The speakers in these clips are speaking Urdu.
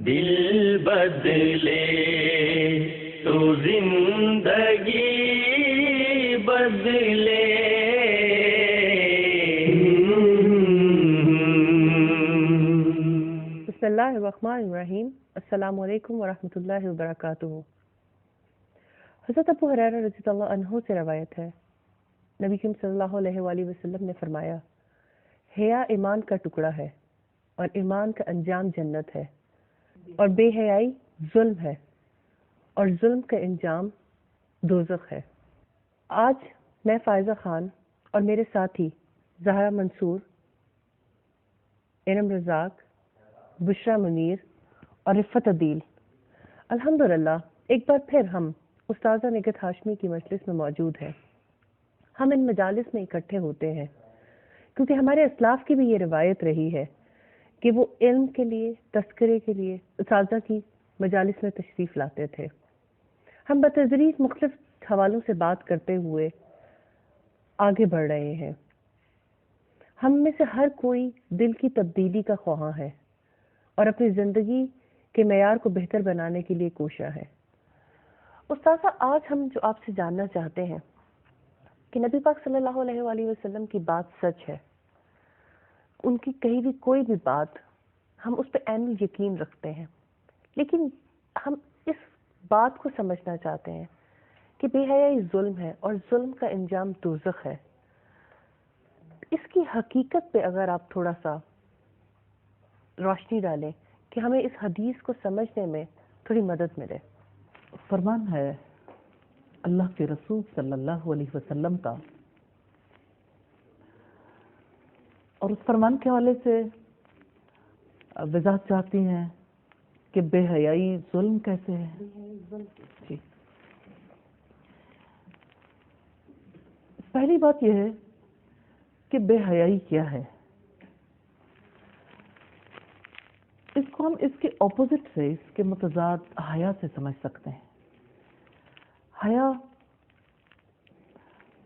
دل بدلے تو زندگی بدلے. بسم اللہ الرحمن الرحیم. السلام علیکم ورحمۃ اللہ وبرکاتہ. حضرت ابو ہریرہ رضی اللہ عنہ سے روایت ہے، نبی کریم صلی اللہ علیہ وآلہ وسلم نے فرمایا، حیا ایمان کا ٹکڑا ہے اور ایمان کا انجام جنت ہے، اور بے حیائی ظلم ہے اور ظلم کا انجام دوزخ ہے. آج میں فائزہ خان اور میرے ساتھی زہرا منصور، انم رزاق، بشرا منیر اور رفت عدیل، الحمدللہ ایک بار پھر ہم استاذہ نگہت ہاشمی کی مجلس میں موجود ہیں. ہم ان مجالس میں اکٹھے ہوتے ہیں کیونکہ ہمارے اسلاف کی بھی یہ روایت رہی ہے کہ وہ علم کے لیے، تذکرے کے لیے اساتذہ کی مجالس میں تشریف لاتے تھے. ہم بتدریج مختلف حوالوں سے بات کرتے ہوئے آگے بڑھ رہے ہیں. ہم میں سے ہر کوئی دل کی تبدیلی کا خواہاں ہے اور اپنی زندگی کے معیار کو بہتر بنانے کے لیے کوشاں ہے. استاذہ، آج ہم جو آپ سے جاننا چاہتے ہیں کہ نبی پاک صلی اللہ علیہ وآلہ وسلم کی بات سچ ہے، ان کی کہی ہوئی کوئی بھی بات ہم اس پہ عین یقین رکھتے ہیں، لیکن ہم اس بات کو سمجھنا چاہتے ہیں کہ بے حیائی ظلم ہے اور ظلم کا انجام دوزخ ہے. اس کی حقیقت پہ اگر آپ تھوڑا سا روشنی ڈالیں کہ ہمیں اس حدیث کو سمجھنے میں تھوڑی مدد ملے. فرمان ہے اللہ کے رسول صلی اللہ علیہ وسلم کا، اور اس فرمان کے حوالے سے وضاحت چاہتی ہیں کہ بے حیائی ظلم کیسے ہے. جی، پہلی بات یہ ہے کہ بے حیائی کیا ہے. اس کو ہم اس کے اپوزٹ سے، اس کے متضاد حیا سے سمجھ سکتے ہیں. حیا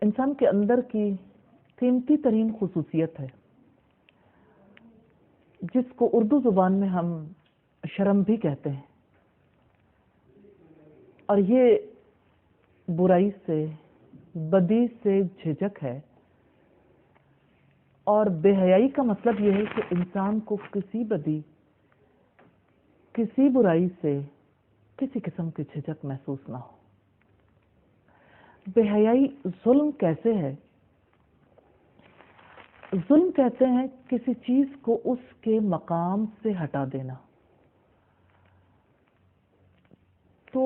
انسان کے اندر کی قیمتی ترین خصوصیت ہے، جس کو اردو زبان میں ہم شرم بھی کہتے ہیں، اور یہ برائی سے، بدی سے جھجک ہے. اور بے حیائی کا مطلب یہ ہے کہ انسان کو کسی بدی، کسی برائی سے کسی قسم کی جھجک محسوس نہ ہو. بے حیائی ظلم کیسے ہے؟ ظلم کہتے ہیں کسی چیز کو اس کے مقام سے ہٹا دینا. تو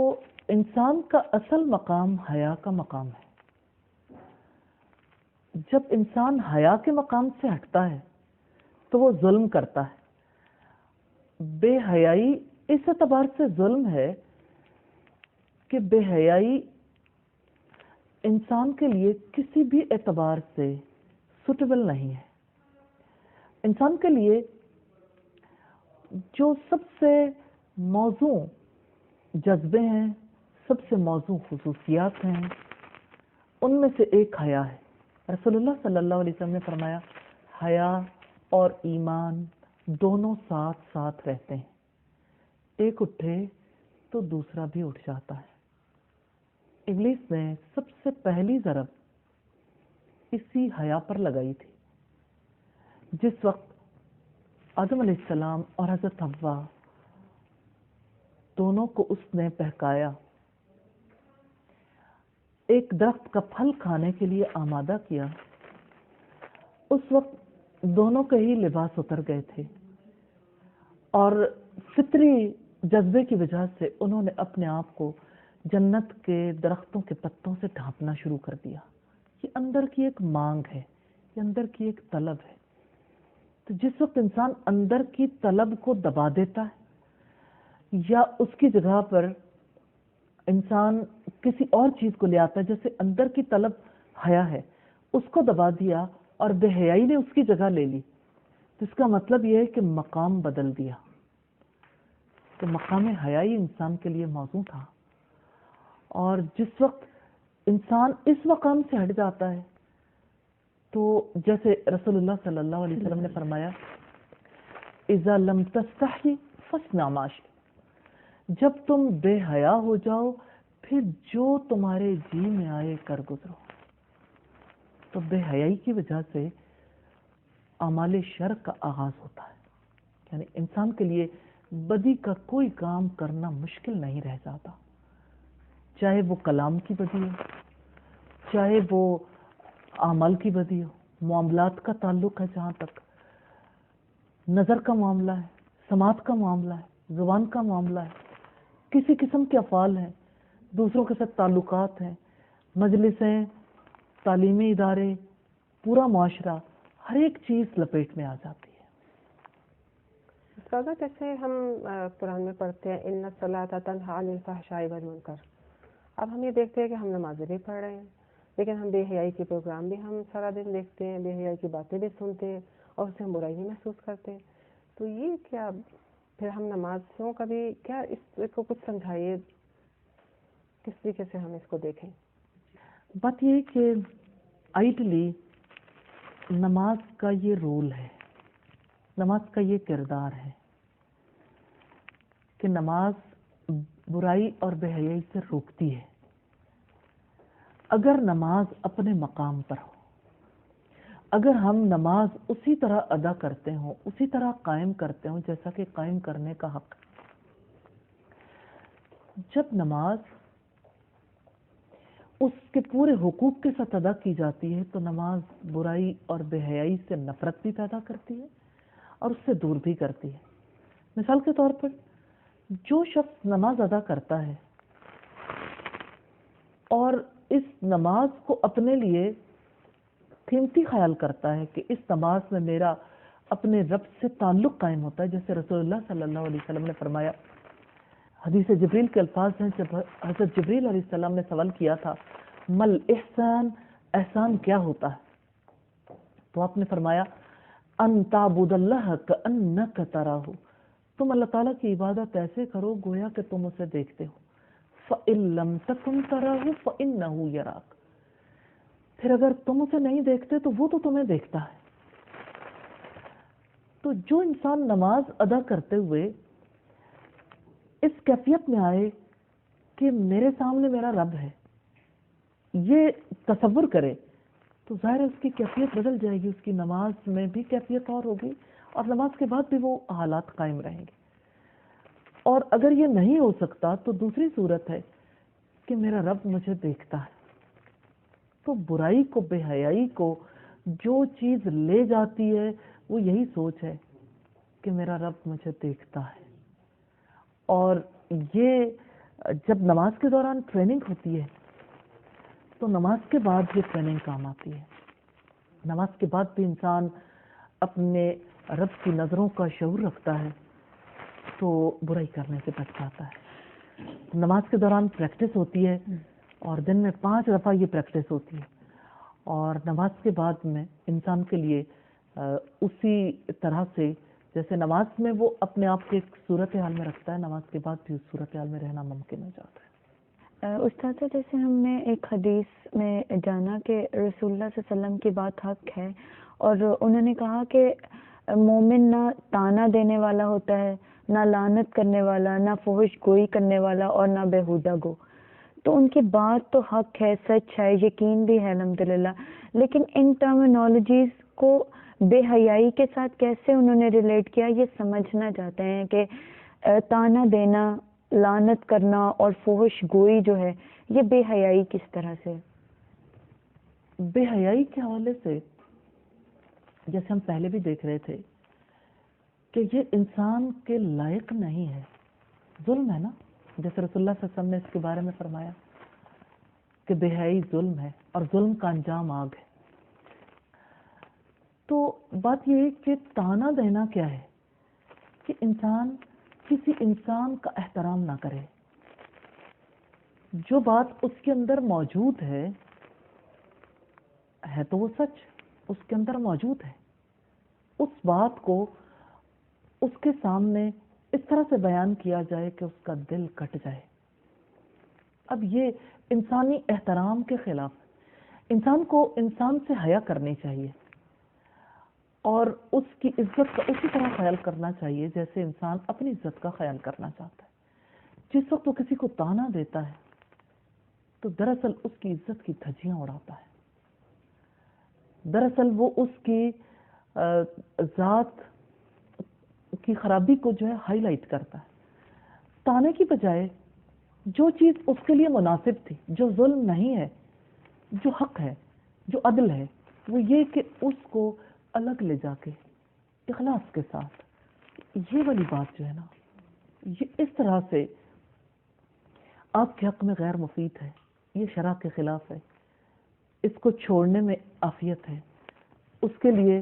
انسان کا اصل مقام حیا کا مقام ہے. جب انسان حیا کے مقام سے ہٹتا ہے تو وہ ظلم کرتا ہے. بے حیائی اس اعتبار سے ظلم ہے کہ بے حیائی انسان کے لیے کسی بھی اعتبار سے سوٹیبل نہیں ہے. انسان کے لیے جو سب سے موزوں جذبے ہیں، سب سے موزوں خصوصیات ہیں، ان میں سے ایک حیا ہے. رسول اللہ صلی اللہ علیہ وسلم نے فرمایا، حیا اور ایمان دونوں ساتھ ساتھ رہتے ہیں، ایک اٹھے تو دوسرا بھی اٹھ جاتا ہے. ابلیس نے سب سے پہلی ضرب اسی حیا پر لگائی تھی. جس وقت آدم علیہ السلام اور حضرت حوا دونوں کو اس نے بہکایا، ایک درخت کا پھل کھانے کے لیے آمادہ کیا، اس وقت دونوں کے ہی لباس اتر گئے تھے، اور فطری جذبے کی وجہ سے انہوں نے اپنے آپ کو جنت کے درختوں کے پتوں سے ڈھانپنا شروع کر دیا. یہ اندر کی ایک مانگ ہے، یہ اندر کی ایک طلب ہے. تو جس وقت انسان اندر کی طلب کو دبا دیتا ہے یا اس کی جگہ پر انسان کسی اور چیز کو لے آتا ہے، جیسے اندر کی طلب حیا ہے، اس کو دبا دیا اور بے حیائی نے اس کی جگہ لے لی، تو اس کا مطلب یہ ہے کہ مقام بدل دیا. تو مقام حیائی انسان کے لیے موزوں تھا، اور جس وقت انسان اس مقام سے ہٹ جاتا ہے تو جیسے رسول اللہ صلی اللہ علیہ وسلم نے فرمایا، اذا لم تستحی فاصنع ما شئت، جب تم بے حیا ہو جاؤ پھر جو تمہارے جی میں آئے کر گزرو. تو بے حیائی کی وجہ سے اعمال شر کا آغاز ہوتا ہے. یعنی انسان کے لیے بدی کا کوئی کام کرنا مشکل نہیں رہ جاتا، چاہے وہ کلام کی بدی ہو، چاہے وہ اعمال کی بدی ہو، معاملات کا تعلق ہے، جہاں تک نظر کا معاملہ ہے، سماعت کا معاملہ ہے، زبان کا معاملہ ہے، کسی قسم کے افعال ہیں، دوسروں کے ساتھ تعلقات ہیں، مجلسیں، تعلیمی ادارے، پورا معاشرہ، ہر ایک چیز لپیٹ میں آ جاتی ہے. استاذہ جیسے ہم قرآن میں پڑھتے ہیں ان الصلاۃ تنہی عن الفحشاء والمنکر، اب ہم یہ دیکھتے ہیں کہ ہم نمازیں بھی پڑھ رہے ہیں لیکن ہم بے حیائی کے پروگرام بھی ہم سارا دن دیکھتے ہیں، بے حیائی کی باتیں بھی سنتے ہیں اور اس سے ہم برائی بھی محسوس کرتے ہیں. تو یہ کیا پھر ہم نمازوں کا بھی کیا اس کو کچھ سمجھائیے کس طریقے سے ہم اس کو دیکھیں؟ بات یہ ہے کہ آئیڈلی نماز کا یہ رول ہے، نماز کا یہ کردار ہے کہ نماز برائی اور بے حیائی سے روکتی ہے. اگر نماز اپنے مقام پر ہو، اگر ہم نماز اسی طرح ادا کرتے ہوں، اسی طرح قائم کرتے ہوں جیسا کہ قائم کرنے کا حق ہے. جب نماز اس کے پورے حقوق کے ساتھ ادا کی جاتی ہے تو نماز برائی اور بے حیائی سے نفرت بھی پیدا کرتی ہے اور اس سے دور بھی کرتی ہے. مثال کے طور پر جو شخص نماز ادا کرتا ہے اور اس نماز کو اپنے لیے قیمتی خیال کرتا ہے کہ اس نماز میں میرا اپنے رب سے تعلق قائم ہوتا ہے، جیسے رسول اللہ صلی اللہ علیہ وسلم نے فرمایا، حدیث جبریل کے الفاظ ہیں، جب حضرت جبریل علیہ السلام نے سوال کیا تھا مل احسان، احسان کیا ہوتا ہے، تو آپ نے فرمایا ان تعبد اللہ کأنک تراہ، تم اللہ تعالیٰ کی عبادت ایسے کرو گویا کہ تم اسے دیکھتے ہو. فَإِن لَمْ تَكُنْ تَرَاهُ فَإِنَّهُ يَرَاكَ، پھر اگر تم اسے نہیں دیکھتے تو وہ تو تمہیں دیکھتا ہے. تو جو انسان نماز ادا کرتے ہوئے اس کیفیت میں آئے کہ میرے سامنے میرا رب ہے، یہ تصور کرے، تو ظاہر ہے اس کی کیفیت بدل جائے گی، اس کی نماز میں بھی کیفیت اور ہوگی اور نماز کے بعد بھی وہ حالات قائم رہیں گے. اور اگر یہ نہیں ہو سکتا تو دوسری صورت ہے کہ میرا رب مجھے دیکھتا ہے. تو برائی کو، بے حیائی کو جو چیز لے جاتی ہے وہ یہی سوچ ہے کہ میرا رب مجھے دیکھتا ہے. اور یہ جب نماز کے دوران ٹریننگ ہوتی ہے تو نماز کے بعد یہ ٹریننگ کام آتی ہے. نماز کے بعد بھی انسان اپنے رب کی نظروں کا شعور رکھتا ہے تو برائی کرنے سے بچ جاتا ہے. نماز کے دوران پریکٹس ہوتی ہے اور دن میں 5 دفعہ یہ پریکٹس ہوتی ہے، اور نماز کے بعد میں انسان کے لیے اسی طرح سے جیسے نماز میں وہ اپنے آپ کو ایک صورتحال میں رکھتا ہے، نماز کے بعد بھی اس صورتحال میں رہنا ممکن ہو جاتا ہے. استاد جیسے ہم نے ایک حدیث میں جانا کہ رسول اللہ صلی اللہ علیہ وسلم کی بات حق ہے، اور انہوں نے کہا کہ مومن نہ تانا دینے والا ہوتا ہے، نہ لعنت کرنے والا، نہ فحش گوئی کرنے والا اور نہ بیہودہ گو. تو ان کی بات تو حق ہے، سچ ہے، یقین بھی ہے الحمدللہ، لیکن ان ٹرمینالوجیز کو بے حیائی کے ساتھ کیسے انہوں نے ریلیٹ کیا یہ سمجھنا چاہتے ہیں کہ تانا دینا، لعنت کرنا اور فحش گوئی جو ہے یہ بے حیائی کس طرح سے؟ بے حیائی کے حوالے سے جیسے ہم پہلے بھی دیکھ رہے تھے کہ یہ انسان کے لائق نہیں ہے، ظلم ہے نا، جیسے رسول اللہ صلی اللہ علیہ وسلم نے اس کے بارے میں فرمایا کہ بے حیائی ظلم ہے اور ظلم کا انجام آگ ہے. تو بات یہ ہے کہ تانا دینا کیا ہے کہ انسان کسی انسان کا احترام نہ کرے. جو بات اس کے اندر موجود ہے تو وہ سچ اس کے اندر موجود ہے، اس بات کو اس کے سامنے اس طرح سے بیان کیا جائے کہ اس کا دل کٹ جائے. اب یہ انسانی احترام کے خلاف ہے. انسان کو انسان سے حیا کرنی چاہیے اور اس کی عزت کا اسی طرح خیال کرنا چاہیے جیسے انسان اپنی عزت کا خیال کرنا چاہتا ہے. جس وقت وہ کسی کو تانا دیتا ہے تو دراصل اس کی عزت کی دھجیاں اڑاتا ہے، دراصل وہ اس کی ذات کی خرابی کو جو ہے ہائی لائٹ کرتا ہے۔ تانے کی بجائے جو چیز اس کے لیے مناسب تھی، جو ظلم نہیں ہے، جو حق ہے، جو عدل ہے، وہ یہ کہ اس کو الگ لے جا کے اخلاص کے ساتھ، یہ والی بات جو ہے نا، یہ اس طرح سے آپ کے حق میں غیر مفید ہے، یہ شرع کے خلاف ہے، اس کو چھوڑنے میں عافیت ہے، اس کے لیے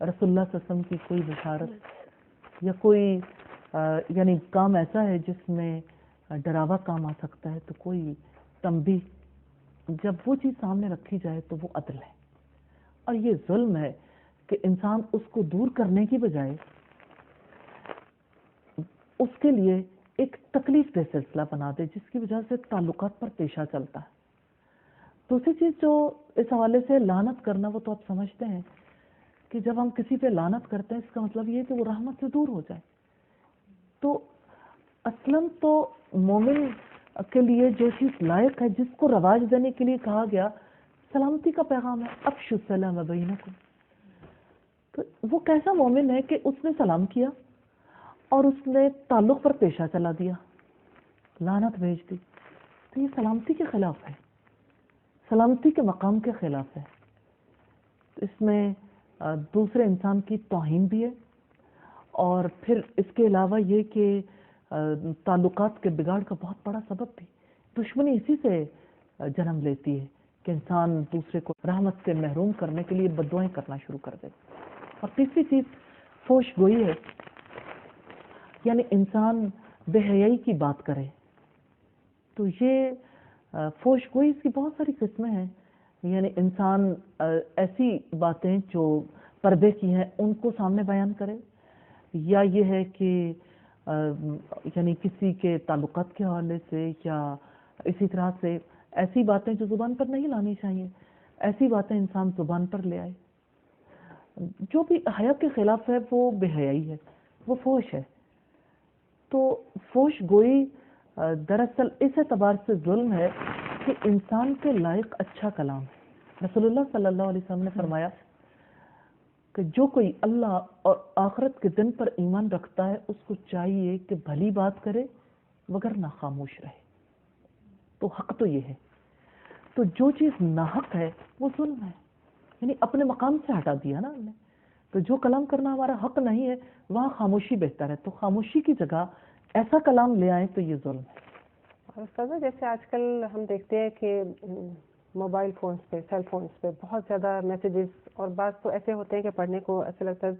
رسول اللہ صلی اللہ علیہ وسلم کی کوئی بشارت یا کوئی یعنی کام ایسا ہے جس میں ڈراوا کام آ سکتا ہے تو کوئی تنبیہ، جب وہ چیز سامنے رکھی جائے تو وہ عدل ہے۔ اور یہ ظلم ہے کہ انسان اس کو دور کرنے کی بجائے اس کے لیے ایک تکلیف دہ سلسلہ بنا دے، جس کی وجہ سے تعلقات پر پیشہ چلتا ہے۔ دوسری چیز جو اس حوالے سے لعنت کرنا، وہ تو آپ سمجھتے ہیں کہ جب ہم کسی پہ لعنت کرتے ہیں اس کا مطلب یہ ہے کہ وہ رحمت سے دور ہو جائے۔ تو اصلاً تو مومن کے لیے جو چیز لائق ہے، جس کو رواج دینے کے لیے کہا گیا، سلامتی کا پیغام ہے، افشوا السلام بینکم۔ تو وہ کیسا مومن ہے کہ اس نے سلام کیا اور اس نے تعلق پر پیشہ چلا دیا، لعنت بھیج دی؟ تو یہ سلامتی کے خلاف ہے، سلامتی کے مقام کے خلاف ہے۔ اس میں دوسرے انسان کی توہین بھی ہے، اور پھر اس کے علاوہ یہ کہ تعلقات کے بگاڑ کا بہت بڑا سبب بھی دشمنی اسی سے جنم لیتی ہے کہ انسان دوسرے کو رحمت سے محروم کرنے کے لیے بددعائیں کرنا شروع کر دے۔ اور تیسری چیز فوش گوئی ہے، یعنی انسان بے حیائی کی بات کرے۔ تو یہ فوش گوئی اس کی بہت ساری قسمیں ہیں، یعنی انسان ایسی باتیں جو پردے کی ہیں ان کو سامنے بیان کرے، یا یہ ہے کہ یعنی کسی کے تعلقات کے حوالے سے یا اسی طرح سے ایسی باتیں جو زبان پر نہیں لانی چاہیے، ایسی باتیں انسان زبان پر لے آئے۔ جو بھی حیا کے خلاف ہے وہ بے حیائی ہے، وہ فوش ہے۔ تو فوش گوئی دراصل اس اعتبار سے ظلم ہے کہ انسان کے لائق اچھا کلام ہے۔ رسول اللہ صلی اللہ علیہ وسلم نے فرمایا کہ جو کوئی اللہ اور آخرت کے دن پر ایمان رکھتا ہے اس کو چاہیے کہ بھلی بات کرے وگرنہ خاموش رہے۔ تو حق تو یہ ہے۔ تو جو چیز ناحق ہے وہ ظلم ہے، یعنی اپنے مقام سے ہٹا دیا نا ہم نے۔ تو جو کلام کرنا ہمارا حق نہیں ہے وہاں خاموشی بہتر ہے، تو خاموشی کی جگہ ایسا کلام لے آئیں تو یہ ظلم ہے۔ اور استاذہ جیسے آج کل ہم دیکھتے ہیں کہ موبائل فونز پہ، سیل فونز پہ بہت زیادہ میسیجز، اور بعض تو ایسے ہوتے ہیں کہ پڑھنے کو ایسا لگتا ہے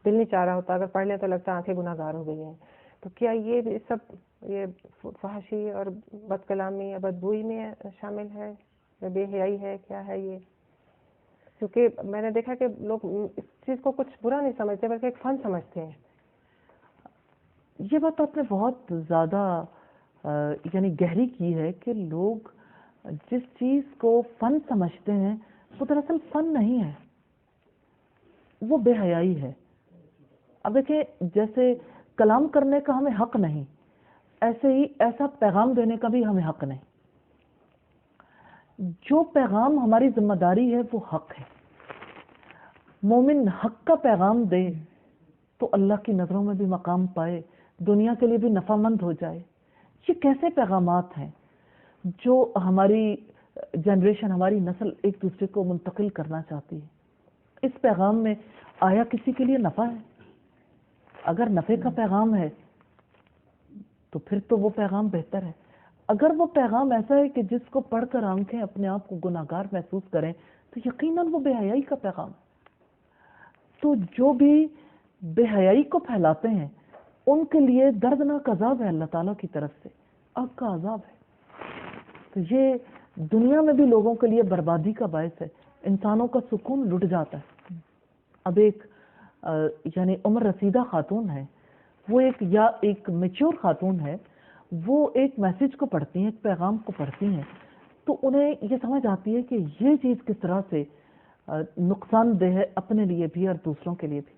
دل نہیں چاہ رہا ہوتا، اگر پڑھ لیں تو لگتا ہے آنکھیں گناہ گار ہو گئی ہیں۔ تو کیا یہ سب یہ فحاشی اور بد کلامی یا بدبوئی میں شامل ہے یا بے حیائی ہے، کیا ہے یہ؟ کیونکہ میں نے دیکھا کہ لوگ اس چیز کو کچھ برا نہیں سمجھتے بلکہ ایک فن سمجھتے ہیں۔ یہ بات آپ نے بہت زیادہ یعنی گہری کی ہے کہ لوگ جس چیز کو فن سمجھتے ہیں وہ دراصل فن نہیں ہے، وہ بے حیائی ہے۔ اب دیکھیں، جیسے کلام کرنے کا ہمیں حق نہیں، ایسے ہی ایسا پیغام دینے کا بھی ہمیں حق نہیں۔ جو پیغام ہماری ذمہ داری ہے وہ حق ہے۔ مومن حق کا پیغام دے تو اللہ کی نظروں میں بھی مقام پائے، دنیا کے لیے بھی نفع مند ہو جائے۔ یہ کیسے پیغامات ہیں جو ہماری جنریشن، ہماری نسل ایک دوسرے کو منتقل کرنا چاہتی ہے؟ اس پیغام میں آیا کسی کے لیے نفع ہے؟ اگر نفع کا پیغام ہے تو پھر تو وہ پیغام بہتر ہے۔ اگر وہ پیغام ایسا ہے کہ جس کو پڑھ کر آنکھیں اپنے آپ کو گناہ گار محسوس کریں تو یقیناً وہ بے حیائی کا پیغام ہے۔ تو جو بھی بے حیائی کو پھیلاتے ہیں ان کے لیے دردناک عذاب ہے اللہ تعالیٰ کی طرف سے، آگ کا عذاب ہے۔ تو یہ دنیا میں بھی لوگوں کے لیے بربادی کا باعث ہے، انسانوں کا سکون لٹ جاتا ہے۔ اب ایک یعنی عمر رسیدہ خاتون ہے، وہ ایک میچور خاتون ہے، وہ ایک میسج کو پڑھتی ہیں، ایک پیغام کو پڑھتی ہیں، تو انہیں یہ سمجھ آتی ہے کہ یہ چیز کس طرح سے نقصان دہ ہے اپنے لیے بھی اور دوسروں کے لیے بھی۔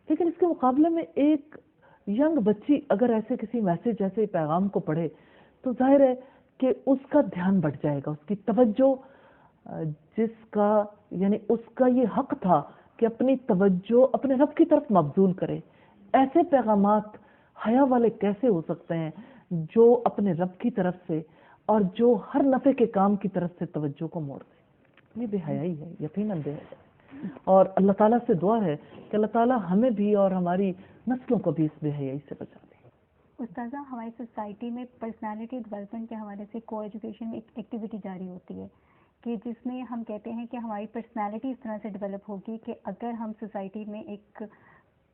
لیکن اس کے مقابلے میں ایک ینگ بچی اگر ایسے کسی میسج، ایسے پیغام کو پڑھے تو ظاہر ہے کہ اس کا دھیان بڑھ جائے گا، اس کی توجہ جس کا یعنی اس کا یہ حق تھا کہ اپنی توجہ اپنے رب کی طرف مبذول کرے. ایسے پیغامات حیا والے کیسے ہو سکتے ہیں جو اپنے رب کی طرف سے اور جو ہر نفع کے کام کی طرف سے توجہ کو موڑ دے؟ یہ بے حیائی ہے، یقیناً بے حیائی. اور اللہ تعالیٰ سے دعا ہے کہ اللہ تعالیٰ ہمیں بھی اور ہماری نسلوں کو بھی اس بے حیائی سے بچا دے. استاذہ، ہماری سوسائٹی میں پرسنالٹی ڈیولپمنٹ کے حوالے سے کو ایجوکیشن ایک ایکٹیویٹی جاری ہوتی ہے کہ جس میں ہم کہتے ہیں کہ ہماری پرسنالٹی اس طرح سے ڈیولپ ہوگی کہ اگر ہم سوسائٹی میں ایک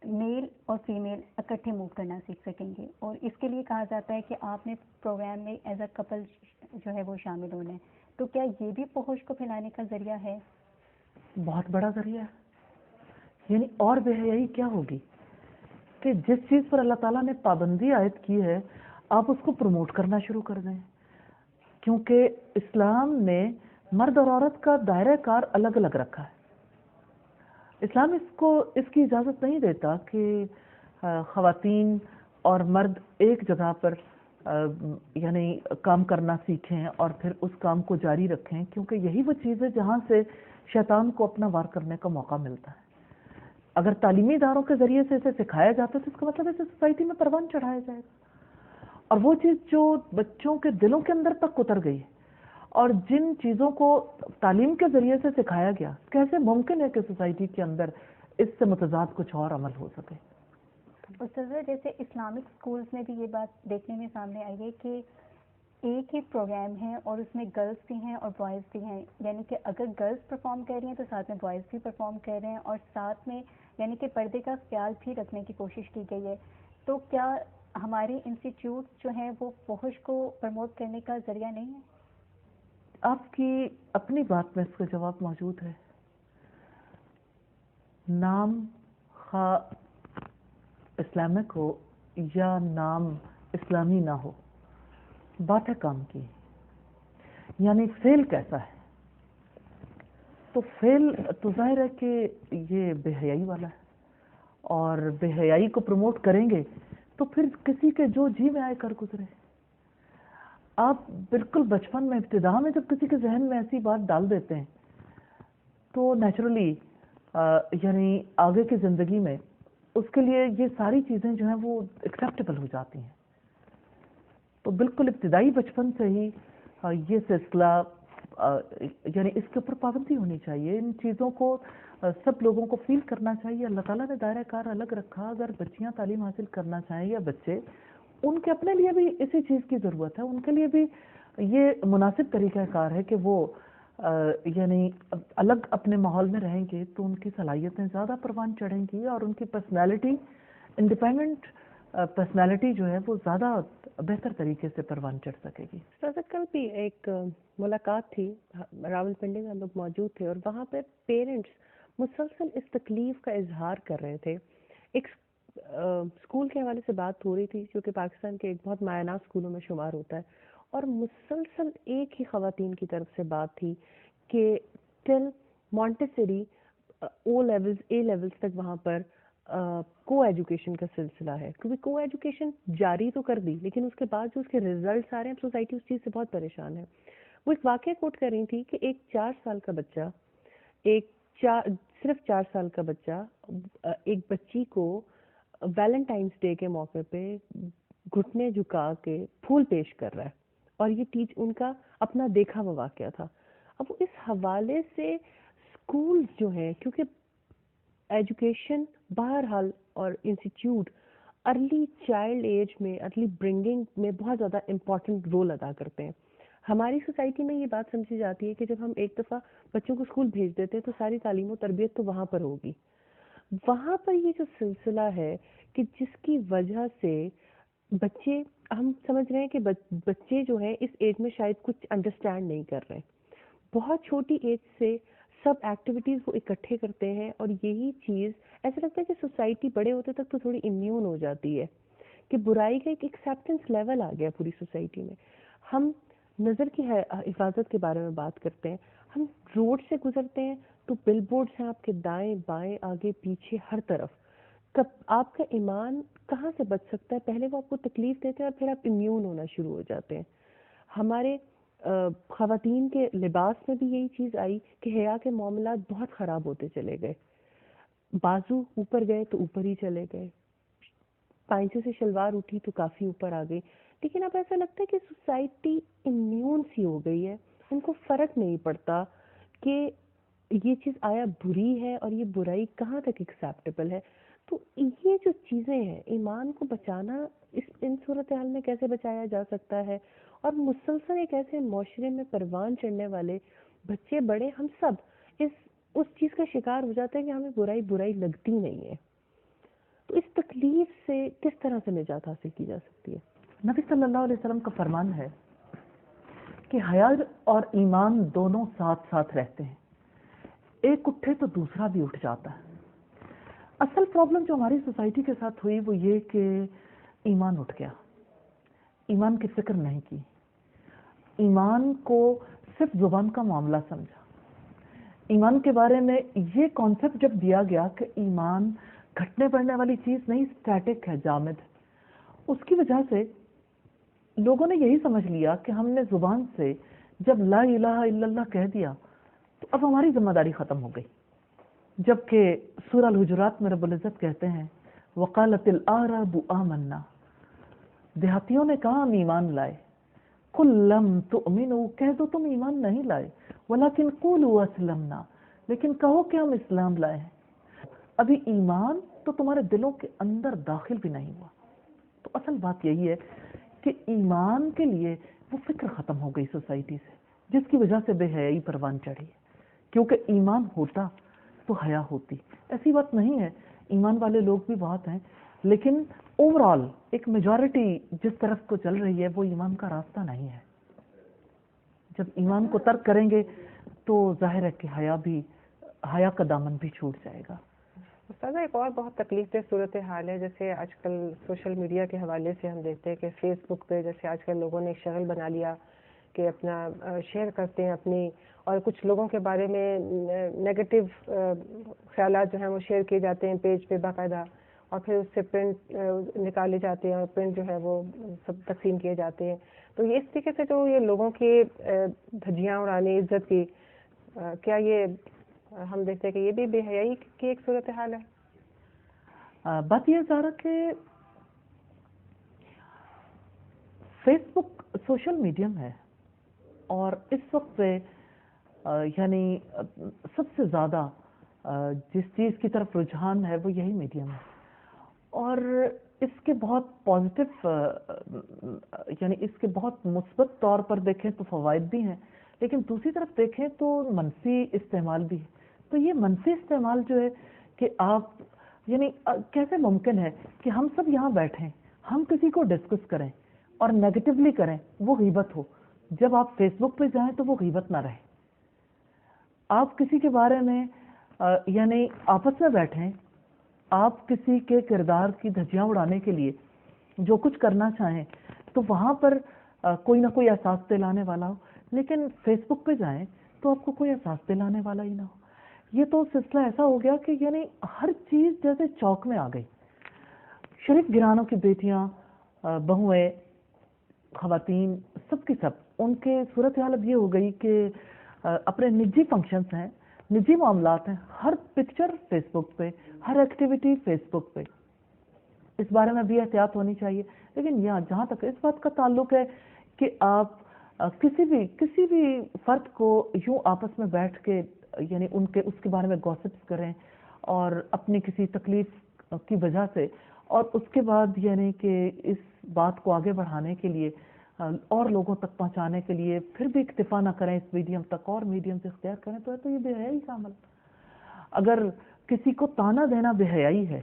میل اور فیمیل اکٹھے موو کرنا سیکھ سکیں گے، اور اس کے لیے کہا جاتا ہے کہ آپ نے پروگرام میں ایز اے کپل جو ہے وہ شامل ہونا ہے. تو کیا یہ بھی فحش کو پھیلانے کا ذریعہ ہے؟ بہت بڑا ذریعہ ہے. یعنی اور بے حیائی کیا ہوگی کہ جس چیز پر اللہ تعالیٰ نے پابندی عائد کی ہے آپ اس کو پروموٹ کرنا شروع کر دیں. کیونکہ اسلام نے مرد اور عورت کا دائرہ کار الگ الگ رکھا ہے. اسلام اس کی اجازت نہیں دیتا کہ خواتین اور مرد ایک جگہ پر یعنی کام کرنا سیکھیں اور پھر اس کام کو جاری رکھیں، کیونکہ یہی وہ چیز ہے جہاں سے شیطان کو اپنا وار کرنے کا موقع ملتا ہے. اگر تعلیمی اداروں کے ذریعے سے اسے سکھایا جاتا ہے تو اس کا مطلب ہے کہ سوسائٹی میں پروان چڑھایا جائے گا. اور وہ چیز جو بچوں کے دلوں کے اندر تک اتر گئی ہے اور جن چیزوں کو تعلیم کے ذریعے سے سکھایا گیا، کیسے ممکن ہے کہ سوسائٹی کے اندر اس سے متضاد کچھ اور عمل ہو سکے؟ استاذہ، جیسے اسلامک اسکولز میں بھی یہ بات دیکھنے میں سامنے آئی ہے کہ ایک ہی پروگرام ہے اور اس میں گرلز بھی ہیں اور بوائز بھی ہیں، یعنی کہ اگر گرلز پرفارم کر رہی ہیں تو ساتھ میں بوائز بھی پرفارم کر رہے ہیں، اور ساتھ میں یعنی کہ پردے کا خیال بھی رکھنے کی کوشش کی گئی ہے. تو کیا ہمارے انسٹیٹیوٹ جو ہیں وہ فحش کو پروموٹ کرنے کا ذریعہ نہیں ہے؟ آپ کی اپنی بات میں اس کا جواب موجود ہے. نام خواہ اسلامک ہو یا نام اسلامی نہ ہو، بات ہے کام کی. یعنی فعل کیسا ہے؟ تو فعل تو ظاہر ہے کہ یہ بے حیائی والا ہے، اور بے حیائی کو پروموٹ کریں گے تو پھر کسی کے جو جی میں آئے کر گزرے. آپ بالکل بچپن میں ابتدا میں جب کسی کے ذہن میں ایسی بات ڈال دیتے ہیں تو نیچرلی یعنی آگے کی زندگی میں اس کے لیے یہ ساری چیزیں جو ہیں وہ ایکسیپٹیبل ہو جاتی ہیں. تو بالکل ابتدائی بچپن سے ہی یہ سلسلہ یعنی اس کے اوپر پابندی ہونی چاہیے. ان چیزوں کو سب لوگوں کو فیل کرنا چاہیے. اللہ تعالیٰ نے دائرہ کار الگ رکھا. اگر بچیاں تعلیم حاصل کرنا چاہیں یا بچے، ان کے اپنے لیے بھی اسی چیز کی ضرورت ہے. ان کے لیے بھی یہ مناسب طریقہ کار ہے کہ وہ یعنی الگ اپنے ماحول میں رہیں گے تو ان کی صلاحیتیں زیادہ پروان چڑھیں گی اور ان کی پرسنالٹی، انڈیپینڈنٹ پرسنالٹی جو ہے وہ زیادہ بہتر طریقے سے پروان چڑھ سکے گی. کل بھی ایک ملاقات تھی، راول پنڈی میں ہم لوگ موجود تھے، اور وہاں پہ پیرنٹس مسلسل اس تکلیف کا اظہار کر رہے تھے. ایک اسکول کے حوالے سے بات ہو رہی تھی جو کہ پاکستان کے ایک بہت مایہ ناز اسکولوں میں شمار ہوتا ہے، اور مسلسل ایک ہی خواتین کی طرف سے بات تھی کہ till Montessori O levels A levels تک وہاں پر کو ایجوکیشن کا سلسلہ ہے. کیونکہ کو ایجوکیشن جاری تو کر دی لیکن اس کے بعد جو اس کے ریزلٹس آ رہے ہیں سوسائٹی اس چیز سے بہت پریشان ہے. وہ ایک واقعہ کوٹ کر رہی تھی کہ ایک 4 سال کا بچہ، صرف 4 سال کا بچہ ایک بچی کو ویلنٹائنس ڈے کے موقع پہ گھٹنے جھکا کے پھول پیش کر رہا ہے، اور یہ ان کا اپنا دیکھا ہوا واقعہ تھا. اب اس حوالے سے اسکول جو ہیں، کیونکہ ایجوکیشن بہرحال اور انسٹیٹیوٹ ارلی چائلڈ ایج میں ارلی برنگنگ میں بہت زیادہ امپورٹنٹ رول ادا کرتے ہیں. ہماری سوسائٹی میں یہ بات سمجھی جاتی ہے کہ جب ہم ایک دفعہ بچوں کو اسکول بھیج دیتے ہیں تو ساری تعلیم و تربیت تو وہاں پر ہوگی. وہاں پر یہ جو سلسلہ ہے کہ جس کی وجہ سے بچے، ہم سمجھ رہے ہیں کہ بچے جو ہیں اس ایج میں شاید کچھ انڈرسٹینڈ نہیں کر رہے. بہت چھوٹی ایج سے سب ایکٹیویٹیز وہ اکٹھے کرتے ہیں، اور یہی چیز ایسا لگتا ہے کہ سوسائٹی بڑے ہوتے تک تو تھوڑی امیون ہو جاتی ہے کہ برائی کا ایک ایکسیپٹنس لیول آ گیا پوری سوسائٹی میں. ہم نظر کی حفاظت کے بارے میں بات کرتے ہیں، ہم روڈ سے گزرتے ہیں تو بل بورڈز ہیں آپ کے دائیں بائیں آگے پیچھے ہر طرف. آپ کا ایمان کہاں سے بچ سکتا ہے؟ پہلے وہ آپ کو تکلیف دیتے ہیں اور پھر آپ امیون ہونا شروع ہو جاتے ہیں. ہمارے خواتین کے لباس میں بھی یہی چیز آئی کہ حیا کے معاملات بہت خراب ہوتے چلے گئے. بازو اوپر گئے تو اوپر ہی چلے گئے، پائنچے سے شلوار اٹھی تو کافی اوپر آ گئی. لیکن اب ایسا لگتا ہے کہ سوسائٹی امیون سی ہو گئی ہے، ان کو فرق نہیں پڑتا کہ یہ چیز آیا بری ہے اور یہ برائی کہاں تک ایکسیپٹیبل ہے. تو یہ جو چیزیں ہیں، ایمان کو بچانا ان صورتحال میں کیسے بچایا جا سکتا ہے؟ اور مسلسل ایک ایسے معاشرے میں پروان چڑھنے والے بچے بڑے ہم سب اس چیز کا شکار ہو جاتے ہیں کہ ہمیں برائی لگتی نہیں ہے. تو اس تکلیف سے کس طرح سے نجات حاصل کی جا سکتی ہے؟ نبی صلی اللہ علیہ وسلم کا فرمان ہے کہ حیا اور ایمان دونوں ساتھ ساتھ رہتے ہیں، ایک اٹھے تو دوسرا بھی اٹھ جاتا ہے. اصل پرابلم جو ہماری سوسائٹی کے ساتھ ہوئی وہ یہ کہ ایمان اٹھ گیا، ایمان کی فکر نہیں کی، ایمان کو صرف زبان کا معاملہ سمجھا. ایمان کے بارے میں یہ کانسیپٹ جب دیا گیا کہ ایمان گھٹنے بڑھنے والی چیز نہیں، اسٹیٹک ہے، جامد ہے، اس کی وجہ سے لوگوں نے یہی سمجھ لیا کہ ہم نے زبان سے جب لا الہ الا اللہ کہہ دیا تو اب ہماری ذمہ داری ختم ہو گئی. جبکہ سورہ الحجرات میں رب العزت کہتے ہیں وقالت الاعراب آمنا، دیہاتیوں نے کہا ہم ایمان لائے. قل لم تؤمنوا، کہہ دو تم ایمان نہیں لائے، ولکن قولوا اسلمنا، لیکن کہو کہ ہم اسلام لائے ہیں. ابھی ایمان تو تمہارے دلوں کے اندر داخل بھی نہیں ہوا. تو اصل بات یہی ہے کہ ایمان کے لیے وہ فکر ختم ہو گئی سوسائٹی سے، جس کی وجہ سے بے حیائی پروان چڑھی. کیونکہ ایمان ہوتا تو حیا ہوتی. ایسی بات نہیں ہے، ایمان والے لوگ بھی بہت ہیں، لیکن اوور آل ایک میجورٹی جس طرف کو چل رہی ہے وہ ایمان کا راستہ نہیں ہے. جب ایمان کو ترک کریں گے تو ظاہر ہے کہ حیا کا دامن بھی چھوٹ جائے گا. استاذہ ایک اور بہت تکلیف دہ صورتحال ہے، جیسے آج کل سوشل میڈیا کے حوالے سے ہم دیکھتے ہیں کہ فیس بک پہ جیسے آج کل لوگوں نے ایک شغل بنا لیا کہ اپنا شیئر کرتے ہیں اپنی، اور کچھ لوگوں کے بارے میں نیگیٹو خیالات جو ہیں وہ شیئر کیے جاتے ہیں پیج پہ باقاعدہ، اور پھر اس سے پرنٹ نکالے جاتے ہیں اور پرنٹ جو ہے وہ سب تقسیم کیے جاتے ہیں. تو یہ اس طریقے سے جو یہ لوگوں کی دھجیاں اڑانے عزت کی، کیا یہ ہم دیکھتے ہیں کہ یہ بھی بے حیائی کی ایک صورتحال ہے؟ بات یہ زارا کہ فیس بک سوشل میڈیم ہے اور اس وقت پہ یعنی سب سے زیادہ جس چیز کی طرف رجحان ہے وہ یہی میڈیم ہے. اور اس کے بہت پازیٹیو یعنی اس کے بہت مثبت طور پر دیکھیں تو فوائد بھی ہیں، لیکن دوسری طرف دیکھیں تو منفی استعمال بھی ہے. تو یہ منفی استعمال جو ہے کہ آپ یعنی کیسے ممکن ہے کہ ہم سب یہاں بیٹھیں، ہم کسی کو ڈسکس کریں اور نیگیٹولی کریں، وہ غیبت ہو. جب آپ فیس بک پہ جائیں تو وہ غیبت نہ رہے. آپ کسی کے بارے میں یعنی آپس میں بیٹھیں، آپ کسی کے کردار کی دھجیاں اڑانے کے لیے جو کچھ کرنا چاہیں تو وہاں پر کوئی نہ کوئی احساس دلانے والا ہو، لیکن فیس بک پہ جائیں تو آپ کو کوئی احساس دلانے والا ہی نہ ہو. یہ تو سلسلہ ایسا ہو گیا کہ یعنی ہر چیز جیسے چوک میں آ گئی. شریف گرانوں کی بیٹیاں، بہویں، خواتین، سب کی سب ان کے صورتحال اب یہ ہو گئی کہ اپنے نجی فنکشنز ہیں، نجی معاملات ہیں، ہر پکچر فیس بک پہ، ہر ایکٹیویٹی فیس بک پہ. اس بارے میں بھی احتیاط ہونی چاہیے. لیکن یہاں جہاں تک اس بات کا تعلق ہے کہ آپ کسی بھی فرد کو یوں آپس میں بیٹھ کے یعنی اس کے بارے میں گوسپس کریں اور اپنی کسی تکلیف کی وجہ سے، اور اس کے بعد یعنی کہ اس بات کو آگے بڑھانے کے لیے اور لوگوں تک پہنچانے کے لیے پھر بھی اکتفا نہ کریں اس میڈیم تک اور میڈیم سے اختیار کریں، تو یہ بے حیائی کا عمل. اگر کسی کو تانا دینا بے حیائی ہے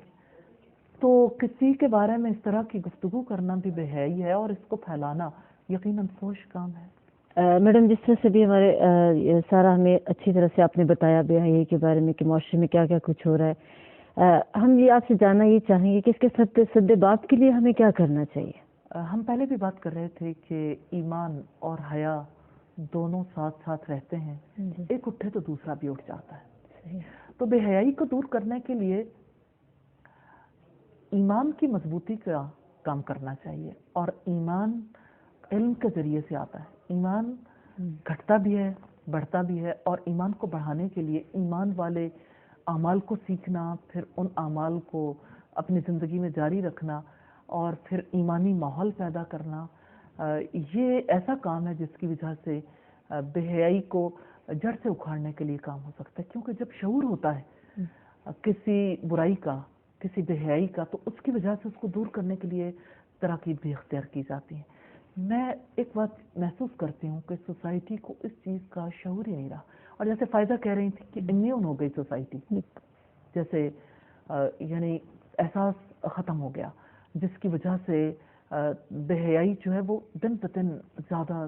تو کسی کے بارے میں اس طرح کی گفتگو کرنا بھی بے حیائی ہے، اور اس کو پھیلانا یقیناً فحش کام ہے. میڈم جس طرح سے بھی ہمارے سارا ہمیں اچھی طرح سے آپ نے بتایا بے حیائی کے بارے میں کہ معاشرے میں کیا کیا کچھ ہو رہا ہے، ہم یہ آپ سے جاننا یہ چاہیں گے کہ اس کے سد-باب کے لیے ہمیں کیا کرنا چاہیے؟ ہم پہلے بھی بات کر رہے تھے کہ ایمان اور حیا دونوں ساتھ ساتھ رہتے ہیں، ایک اٹھے تو دوسرا بھی اٹھ جاتا ہے. تو بے حیائی کو دور کرنے کے لیے سب سے پہلے تو یہ ہے کہ ہم اپنے آپ کو پاک کریں. اور پھر اس کے بعد یعنی کہ اس بات کو آگے بڑھانے کے لیے اور لوگوں تک پہنچانے کے لیے پھر بھی اکتفا نہ کریں اس میڈیم تک اور میڈیم سے اختیار کریں، تو یہ بے حیائی کا عمل. اگر کسی کے بارے میں اس طرح کی گفتگو کرنا بھی بے حیائی ہے ایمان کی مضبوطی کا کام کرنا چاہیے، اور ایمان علم کے ذریعے سے آتا ہے۔ ایمان گھٹتا بھی ہے، بڑھتا بھی ہے، اور ایمان کو بڑھانے کے لیے ایمان والے اعمال کو سیکھنا، پھر ان اعمال کو اپنی زندگی میں جاری رکھنا، اور پھر ایمانی ماحول پیدا کرنا، یہ ایسا کام ہے جس کی وجہ سے بے حیائی کو جڑ سے اکھاڑنے کے لیے کام ہو سکتا ہے۔ کیونکہ جب شعور ہوتا ہے کسی برائی کا، کسی بے حیائی کا، تو اس کی وجہ سے اس کو دور کرنے کے لیے تراکیب بھی اختیار کی جاتی ہیں۔ میں ایک بات محسوس کرتی ہوں کہ سوسائٹی کو اس چیز کا شعور ہی نہیں رہا، اور جیسے فائدہ کہہ رہی تھی کہ امیون ہو گئی سوسائٹی، جیسے یعنی احساس ختم ہو گیا، جس کی وجہ سے بے حیائی جو ہے وہ دن بدن زیادہ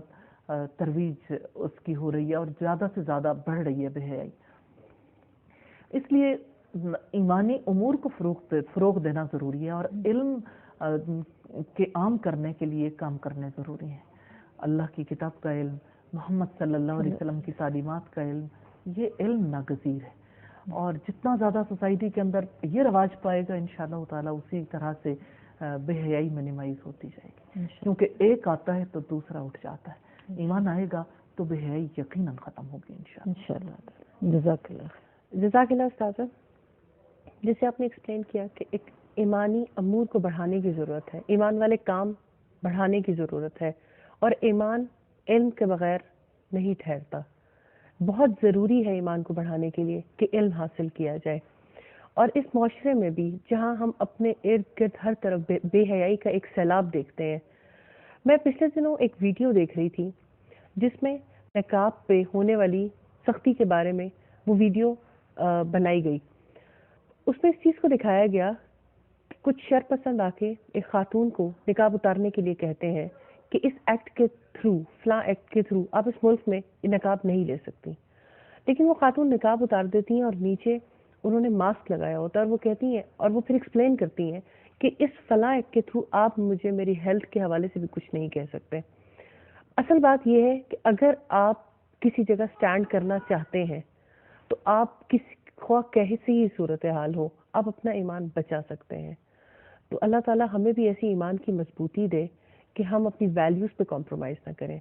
ترویج اس کی ہو رہی ہے، اور زیادہ سے زیادہ بڑھ رہی ہے بے حیائی۔ اس لیے ایمانی امور کو فروغ دینا ضروری ہے، اور علم کے عام کرنے کے لیے کام کرنے ضروری ہیں۔ اللہ کی کتاب کا علم، محمد صلی اللہ علیہ وسلم کی تعلیمات کا علم، یہ علم ناگزیر ہے، اور جتنا زیادہ سوسائٹی کے اندر یہ رواج پائے گا انشاءاللہ تعالیٰ اسی طرح سے بے حیائی منیمائز ہوتی جائے گی، کیونکہ ایک آتا ہے تو دوسرا اٹھ جاتا ہے۔ ایمان آئے گا تو بے حیائی یقیناً ختم ہوگی انشاءاللہ۔ جزاک اللہ، جزاک اللہ استاذہ۔ جیسے آپ نے ایکسپلین کیا کہ ایک ایمانی امور کو بڑھانے کی ضرورت ہے، ایمان والے کام بڑھانے کی ضرورت ہے، اور ایمان علم کے بغیر نہیں ٹھہرتا۔ بہت ضروری ہے ایمان کو بڑھانے کے لیے کہ علم حاصل کیا جائے، اور اس معاشرے میں بھی جہاں ہم اپنے ارد گرد ہر طرف بے حیائی کا ایک سیلاب دیکھتے ہیں۔ میں پچھلے دنوں ایک ویڈیو دیکھ رہی تھی جس میں نقاب پہ ہونے والی سختی کے بارے میں وہ ویڈیو بنائی گئی۔ اس میں اس چیز کو دکھایا گیا کہ کچھ شر پسند آ کے ایک خاتون کو نقاب اتارنے کے لیے کہتے ہیں کہ اس ایکٹ کے تھرو، فلاں ایکٹ کے تھرو آپ اس ملک میں نقاب نہیں لے سکتی، لیکن وہ خاتون نقاب اتار دیتی ہیں اور نیچے انہوں نے ماسک لگایا ہوتا ہے، اور وہ کہتی ہیں، اور وہ پھر ایکسپلین کرتی ہیں کہ اس فلاں ایکٹ کے تھرو آپ مجھے میری ہیلتھ کے حوالے سے بھی کچھ نہیں کہہ سکتے۔ اصل بات یہ ہے کہ اگر آپ کسی جگہ سٹینڈ کرنا چاہتے ہیں تو آپ کسی خواہ کیسی ہی صورتحال ہو، آپ اپنا ایمان بچا سکتے ہیں۔ تو اللہ تعالیٰ ہمیں بھی ایسی ایمان کی مضبوطی دے کہ ہم اپنی ویلیوز پہ کمپرومائز نہ کریں۔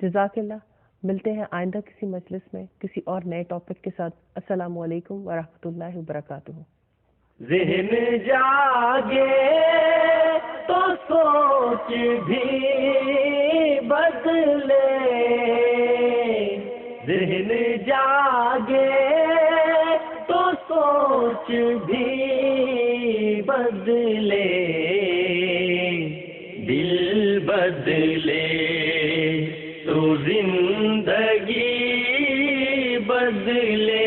جزاک اللہ۔ ملتے ہیں آئندہ کسی مجلس میں کسی اور نئے ٹاپک کے ساتھ۔ السلام علیکم ورحمۃ اللہ وبرکاتہ۔ ذہن جاگے تو سوچ بھی بدلے، ذہن جاگے تو سوچ بھی بدلے، دل بدلے تو زندگی بدلے۔